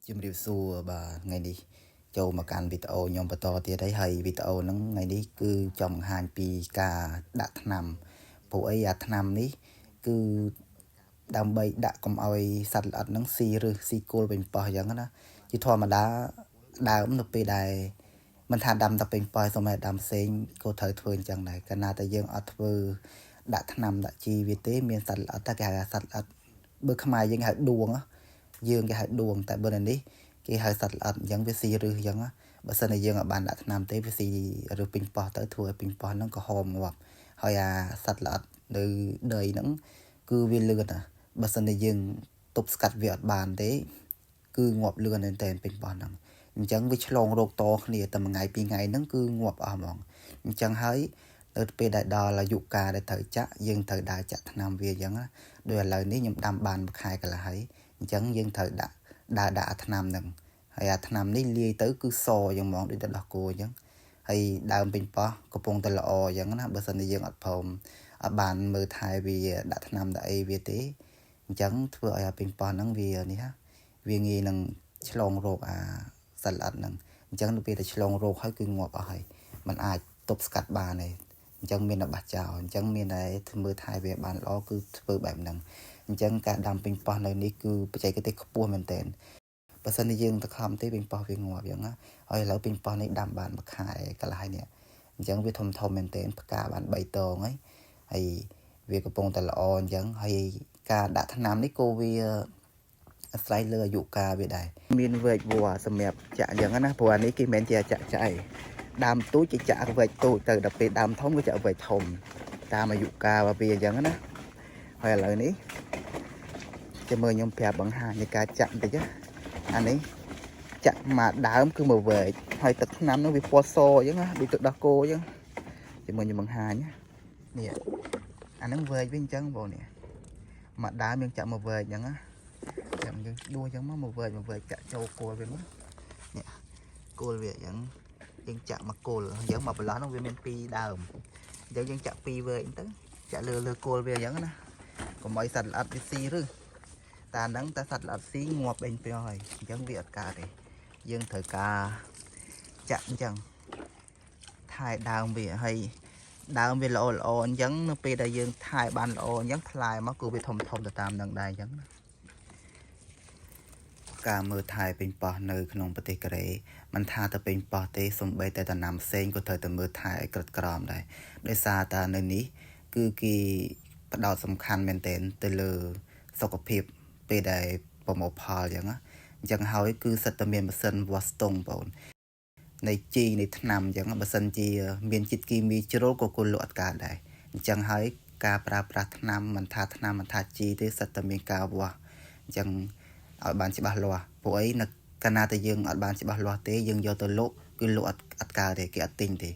ជំរាបសួរបាទថ្ងៃនេះចូលមកកាន់វីដេអូខ្ញុំបន្តទៀតហើយវីដេអូហ្នឹងថ្ងៃនេះគឺចង់បង្ហាញពីការដាក់ថ្នាំព្រោះអីអាថ្នាំនេះគឺដើម្បីដាក់កុំឲ្យសត្វល្អិតហ្នឹងស៊ីឬស៊ីគល់ពេញប៉ោះអញ្ចឹងណាជាធម្មតាដើមនៅពេលដែលមិនថាដាំតែពេញប៉ោះសូម្បីដាំផ្សេងក៏ត្រូវធ្វើអញ្ចឹងដែរកាលណាតែយើងអត់ធ្វើដាក់ថ្នាំដាក់ជីវាទេមានសត្វល្អិតតែគេហៅសត្វល្អិតបើខ្មែរយើងហៅដួងយើងគេហៅដួងតែបើនៅនេះគេហៅសត្វល្អិតអញ្ចឹងវាស៊ីឬអញ្ចឹងបើសិនជាយើងអាចបានដាក់ថ្នាំទេវាស៊ីឬពេញប៉ោះទៅធ្វើឲ្យពេញប៉ោះហ្នឹងក៏ហមងាប់ហើយអាសត្វល្អិតនៅដីហ្នឹងគឺវាលឿនបើសិនជាយើងទប់ស្កាត់វាអត់បានទេគឺងាប់លឿនមែនតើពេញប៉ោះហ្នឹងអញ្ចឹងវាឆ្លងរោគតគ្នាតែមួយថ្ងៃពីរថ្ងៃហ្នឹងគឺងាប់អស់ហ្មងអញ្ចឹងហើយទៅពេលដែលដល់អាយុកាលដែលត្រូវចាក់យើងត្រូវដើរចាក់ថ្នាំវាអញ្ចឹងដោយឥឡូវនេះខ្ញុំដាំបានមួយខែកន្លះហើយអញ្ចឹងយើងត្រូវដាក់អាថ្នាំហ្នឹងហើយអាថ្នាំនេះលាយទៅគឺសអញ្ចឹងហ្មងដូចតែដោះគោអញ្ចឹងហើយដើមពេញប៉ោះកំពុងតែល្អអញ្ចឹងណាបើសិនជាយើងអត់ព្រមអត់បានមើលថែវាដាក់ថ្នាំដាក់អីវាទេអញ្ចឹងធ្វើឲ្យអាពេញប៉ោះហ្នឹងវានេះវាងាយនឹងឆ្លងរោគអាសត្វល្អិតហ្នឹងអញ្ចឹងនៅពេលដែលឆ្លងរោគហើយគឺងាប់អស់ហើយมันអាចទប់ស្កាត់បានទេអញ្ចឹងមានតែបះចោលអញ្ចឹងមានតែធ្វើមើលថែវាបានល្អគឺធ្វើបែបហ្នឹងអញ្ចឹងការដាំពេញប៉ោះនៅនេះគឺបច្ចេកទេសខ្ពស់មែនទែនបើសិនជាយើងទៅខំទេពេញប៉ោះវាងាប់អញ្ចឹងណាហើយឥឡូវពេញប៉ោះនេះដាំបានមួយខែកន្លះហើយនេះអញ្ចឹងវាធំមែនទែនផ្កាបាន3តងហើយវាកំពុងតែល្អអញ្ចឹងហើយការដាក់ថ្នាំនេះក៏វាអាស្រ័យលើអាយុកាលវាដែរមានវែកវัวសម្រាប់ចាក់អញ្ចឹងណាព្រោះអានេះគេមិនមែនជាចាក់ចាក់ឯងដើមទូចគេចាក់វែកទូចទៅដល់ពេលដើមធំគេចាក់វែកធំតាមអាយុកាលរបស់វាអញ្ចឹងណាហើយឥឡូវនេះចាំមើលខ្ញុំប្រាប់បង្ហាញនៃការចាក់បន្តិចអានេះចាក់មកដើមគឺមកវែកហើយទឹកថ្នាំនោះវាពណ៌សអញ្ចឹងណាដូចទឹកដោះគោអញ្ចឹងចាំមើលខ្ញុំបង្ហាញនេះអាហ្នឹងវែកវិញអញ្ចឹងបងនេះមកដើមយើងចាក់មកវែកអញ្ចឹងណាចាំយើងដួសអញ្ចឹងមកវែកចាក់ចូលគល់វាមកនេះគល់វាអញ្ចឹងយើងចាក់មកគល់អញ្ចឹងមកបន្លោះនោះវាមាន2ដើមអញ្ចឹងយើងចាក់2វែកទៅចាក់លើគល់វាអញ្ចឹងណាកុំឲ្យសត្វល្អិតវាស៊ីឬតាហ្នឹងតែសត្វល្អិតស៊ីងាប់ដេញទៅហើយអញ្ចឹងវាអត់កើតទេយើងត្រូវការចាក់អញ្ចឹងថែដើមវាហើយដើមវាល្អអញ្ចឹងនៅពេលដែលយើងថែបានល្អអញ្ចឹងផ្លែមកគឺវាធំទៅតាមនឹងដែរអញ្ចឹងការមើលថែពេញប៉ោះនៅក្នុងប្រទេសកូរ៉េមិនថាទៅពេញប៉ោះទេសំបីតែដំណាំផ្សេងក៏ត្រូវតែមើលថែឲ្យក្រឹតក្រមដែរដោយសារតែនៅនេះគឺគេផ្ដោតសំខាន់មែនទែនទៅលើសុខភាពពេលដែលប្រមូលផលអញ្ចឹងហើយគឺសិតតែមានម៉ាស៊ីនវាស់ស្ទង់បងនៃជីនៃថ្នាំអញ្ចឹងបើសិនជាមានជាតិគីមីជ្រុលក៏គល់លក់អត់កើតដែរអញ្ចឹងហើយការប្រើប្រាស់ថ្នាំមិនថាជីទេសិតតែមានការវាស់អញ្ចឹងឲ្យបានច្បាស់លាស់ព្រោះអីនៅកាលណាតែយើងអត់បានច្បាស់លាស់ទេយើងយកទៅលក់គឺលក់អត់កើតទេគេអត់ទិញទេ